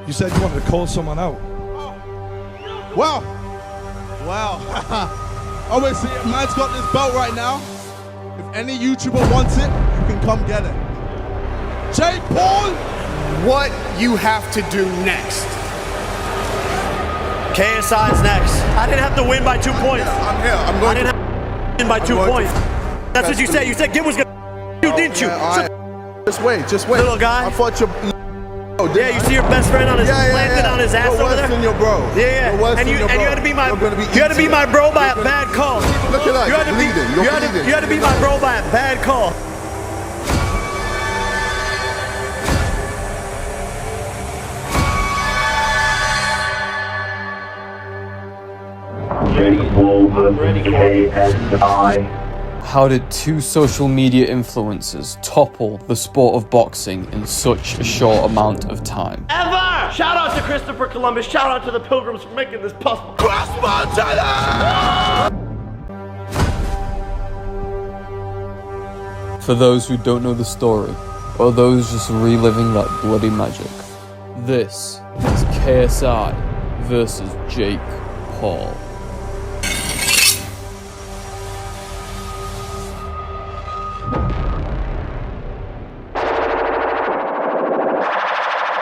You said you wanted to call someone out. Wow. Obviously, man's got this belt right now. If any YouTuber wants it, you can come get it. Jake Paul! What you have to do next. KSI's next. I didn't have to win by 2 points. I'm here. I'm going I didn't have to win by 2 points. That's what you said. You said Gib was gonna you, didn't you? Just wait. Little guy. I thought you. Yeah, you see your best friend on his planted on his ass over there. Than your bro. Yeah. And you had to be my bro by a bad call. Look at that. You had to be my bro by a bad call. Jake Paul versus KSI. How did two social media influencers topple the sport of boxing in such a short amount of time? Ever! Shout out to Christopher Columbus. Shout out to the Pilgrims for making this possible. For those who don't know the story, or those just reliving that bloody magic, this is KSI versus Jake Paul.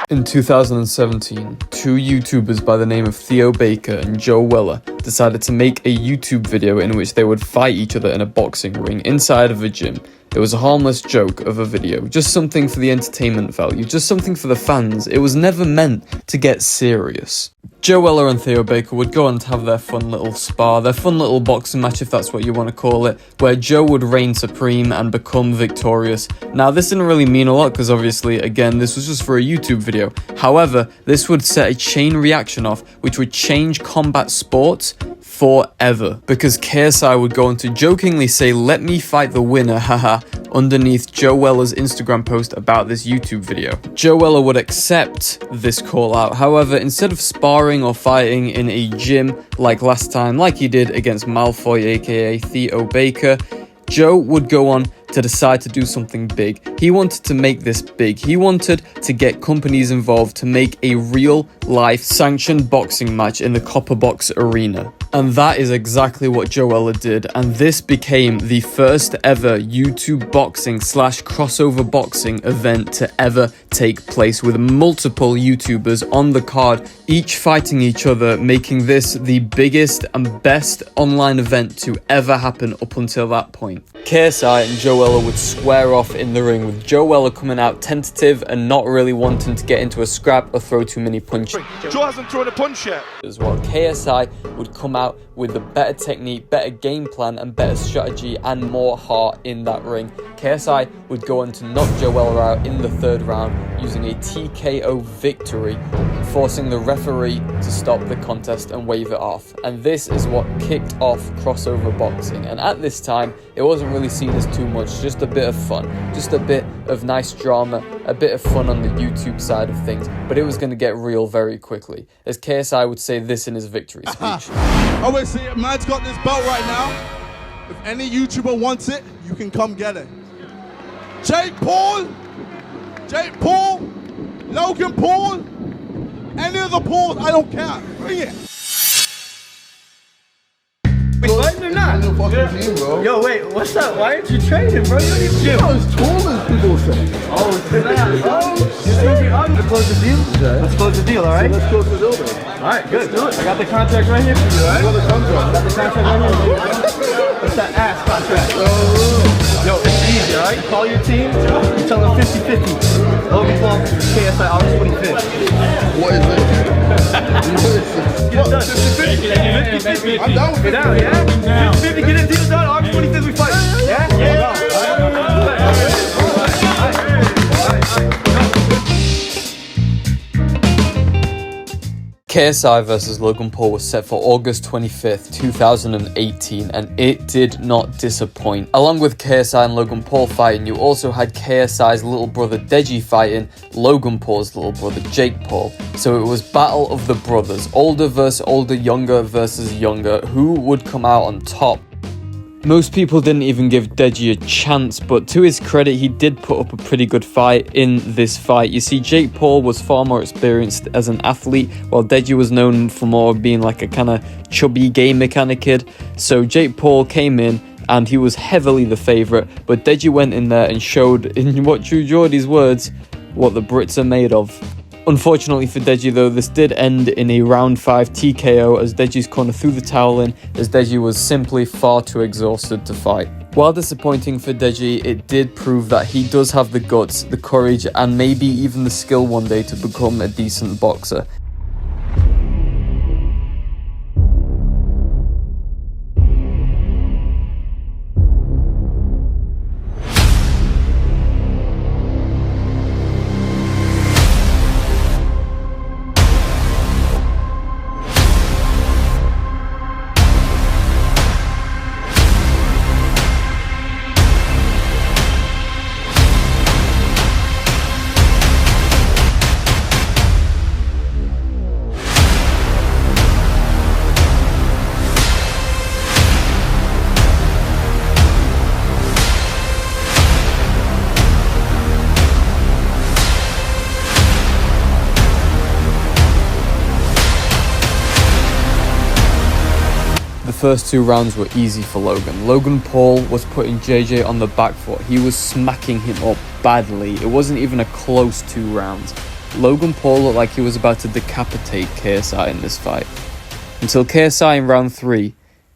In 2017, two YouTubers by the name of Theo Baker and Joe Weller decided to make a YouTube video in which they would fight each other in a boxing ring inside of a gym. It was a harmless joke of a video, just something for the entertainment value, just something for the fans. It was never meant to get serious. Joe Weller and Theo Baker would go on to have their fun little spar, their fun little boxing match if that's what you want to call it, where Joe would reign supreme and become victorious. Now this didn't really mean a lot because obviously, again, this was just for a YouTube video. However, this would set a chain reaction off which would change combat sports forever, because KSI would go on to jokingly say, "Let me fight the winner, haha," underneath Joe Weller's Instagram post about this YouTube video. Joe Weller would accept this call out. However, instead of sparring or fighting in a gym like last time, like he did against Malfoy aka Theo Baker, Joe would go on to decide to do something big. He wanted to make this big. He wanted to get companies involved to make a real life sanctioned boxing match in the Copper Box Arena. And that is exactly what Joe Weller did, and this became the first ever YouTube boxing / crossover boxing event to ever take place, with multiple YouTubers on the card, each fighting each other, making this the biggest and best online event to ever happen up until that point. KSI and Joe Weller would square off in the ring, with Joe Weller coming out tentative and not really wanting to get into a scrap or throw too many punches. Joe hasn't thrown a punch yet. As well, KSI would come out with a better technique, better game plan and better strategy and more heart in that ring. KSI would go on to knock Joe Weller out in the third round using a TKO victory, forcing the referee to stop the contest and wave it off. And this is what kicked off crossover boxing. And at this time, it wasn't really seen as too much, just a bit of fun, just a bit of nice drama, a bit of fun on the YouTube side of things, but it was going to get real very quickly, as KSI would say this in his victory speech. Obviously, man's got this belt right now. If any YouTuber wants it, you can come get it. Jake Paul, Logan Paul, any of the Pauls, I don't care. Bring it. Wait, what? They're not. Yo, wait, what's up? Why aren't you training, bro? You don't need gym. You're as tall as people say. Oh, shit. Let's close the deal? Let's close the deal, all right? So let's close the deal then. All right, good. Do it. I got the contract right here for you, all right? You got the contract? I got the contract right here. What's that ass contract? Yo, it's easy, all right? Call your team. You tell them 50-50. Logan Paul, KSI, August 25th. What is it? Get it done. 50-50. I'm down with it. Get down, yeah? 50-50, get it deal done. August 25th, we fight. Yeah? Yeah. KSI versus Logan Paul was set for August 25th, 2018, and it did not disappoint. Along with KSI and Logan Paul fighting, you also had KSI's little brother Deji fighting Logan Paul's little brother Jake Paul. So it was battle of the brothers, older versus older, younger versus younger. Who would come out on top? Most people didn't even give Deji a chance, but to his credit, he did put up a pretty good fight in this fight. You see, Jake Paul was far more experienced as an athlete, while Deji was known for more being like a kind of chubby gamer kind of kid. So Jake Paul came in, and he was heavily the favourite, but Deji went in there and showed, in what True Geordie's words, what the Brits are made of. Unfortunately for Deji though, this did end in a round 5 TKO as Deji's corner threw the towel in, as Deji was simply far too exhausted to fight. While disappointing for Deji, it did prove that he does have the guts, the courage, and maybe even the skill one day to become a decent boxer. The first 2 rounds were easy for Logan. Logan Paul was putting JJ on the back foot. He was smacking him up badly. It wasn't even a close 2 rounds. Logan Paul looked like he was about to decapitate KSI in this fight. Until KSI in round 3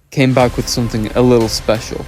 came back with something a little special.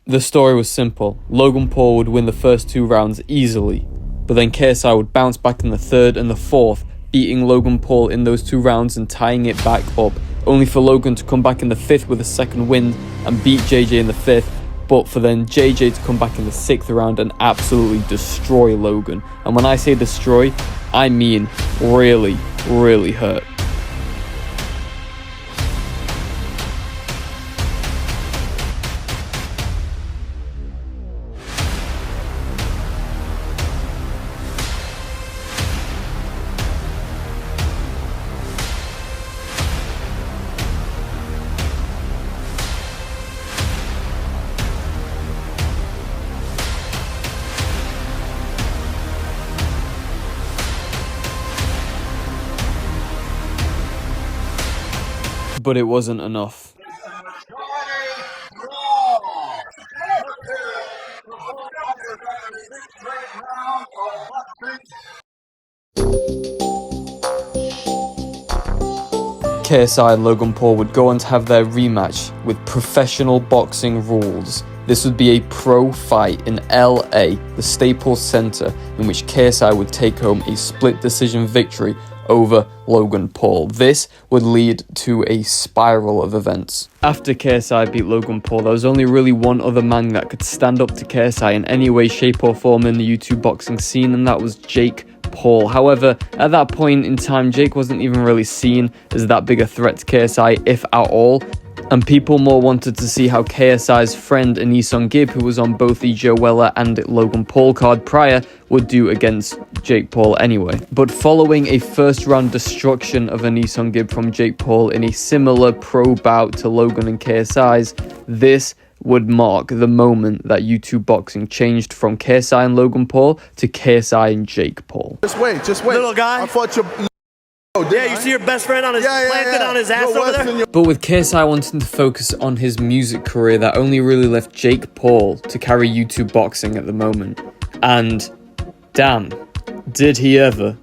The story was simple. Logan Paul would win the first 2 rounds easily, but then KSI would bounce back in the 3rd and the 4th, beating Logan Paul in those 2 rounds and tying it back up, only for Logan to come back in the 5th with a second wind and beat JJ in the 5th, but for then JJ to come back in the 6th round and absolutely destroy Logan. And when I say destroy, I mean really, really hurt. But it wasn't enough. KSI and Logan Paul would go on to have their rematch with professional boxing rules. This would be a pro fight in LA, the Staples Center, in which KSI would take home a split decision victory over Logan Paul. This would lead to a spiral of events. After KSI beat Logan Paul, there was only really one other man that could stand up to KSI in any way, shape or form in the YouTube boxing scene, and that was Jake Paul. However, at that point in time, Jake wasn't even really seen as that big a threat to KSI, if at all. And people more wanted to see how KSI's friend Anisong Gibb, who was on both the Joe Weller and Logan Paul card prior, would do against Jake Paul anyway. But following a first round destruction of Anisong Gibb from Jake Paul in a similar pro bout to Logan and KSI's, this would mark the moment that YouTube boxing changed from KSI and Logan Paul to KSI and Jake Paul. Just wait. Little guy? I thought you... Yeah, you see your best friend on his planted on his ass over there? But with KSI wanting to focus on his music career, that only really left Jake Paul to carry YouTube boxing at the moment. And damn, did he ever.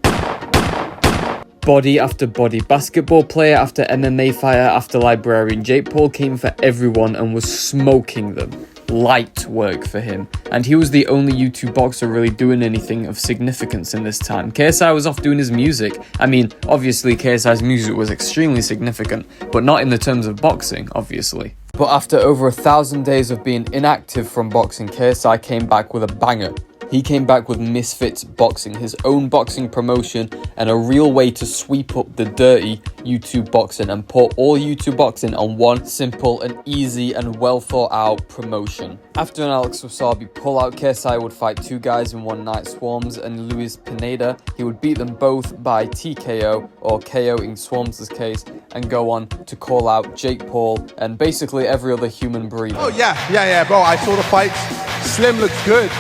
Body after body, basketball player after MMA fighter after librarian, Jake Paul came for everyone and was smoking them. Light work for him, and he was the only YouTube boxer really doing anything of significance in this time. KSI was off doing his music. I mean, obviously KSI's music was extremely significant, but not in the terms of boxing, obviously. But after over 1,000 days of being inactive from boxing, KSI came back with a banger. he came back with Misfits Boxing, his own boxing promotion and a real way to sweep up the dirty YouTube boxing and put all YouTube boxing on one simple and easy and well thought out promotion. After an Alex Wasabi pullout, KSI would fight two guys in one night, Swarms and Luis Pineda. He would beat them both by TKO or KO in Swarms' case and go on to call out Jake Paul and basically every other human breathing. Oh yeah, bro. I saw the fights. Slim looks good.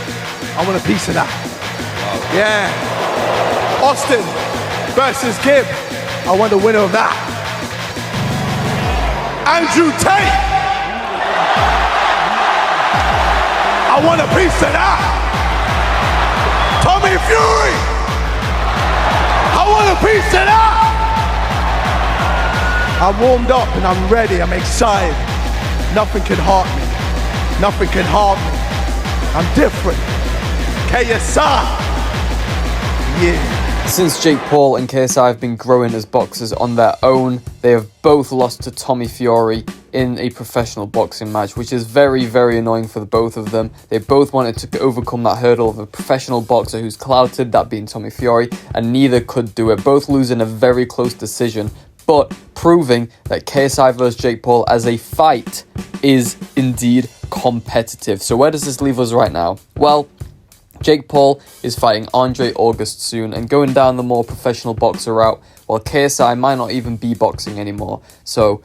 I want a piece of that. Wow. Yeah. Austin versus Gibb. I want the winner of that. Andrew Tate. I want a piece of that. Tommy Fury. I want a piece of that. I'm warmed up and I'm ready. I'm excited. Nothing can hurt me. Nothing can harm me. I'm different. KSI. Yeah. Since Jake Paul and KSI have been growing as boxers on their own, they have both lost to Tommy Fury in a professional boxing match, which is very, very annoying for the both of them. They both wanted to overcome that hurdle of a professional boxer who's clouted, that being Tommy Fury, and neither could do it, both losing a very close decision, but proving that KSI vs Jake Paul as a fight is indeed competitive. So where does this leave us right now? Well, Jake Paul is fighting Andre August soon and going down the more professional boxer route, while KSI might not even be boxing anymore. So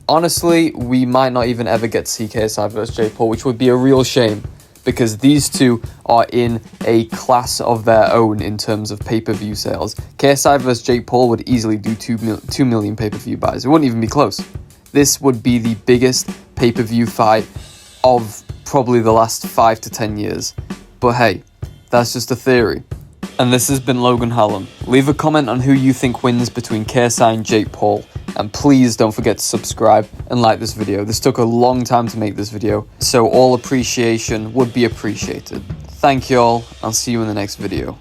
honestly, we might not even ever get to see KSI vs Jake Paul, which would be a real shame, because these two are in a class of their own in terms of pay-per-view sales. KSI vs Jake Paul would easily do 2 million pay-per-view buys. It wouldn't even be close. This would be the biggest pay-per-view fight of probably the last 5 to 10 years. But hey, that's just a theory. And this has been Logan Hallam. Leave a comment on who you think wins between KSI and Jake Paul. And please don't forget to subscribe and like this video. This took a long time to make this video, so all appreciation would be appreciated. Thank you all. I'll see you in the next video.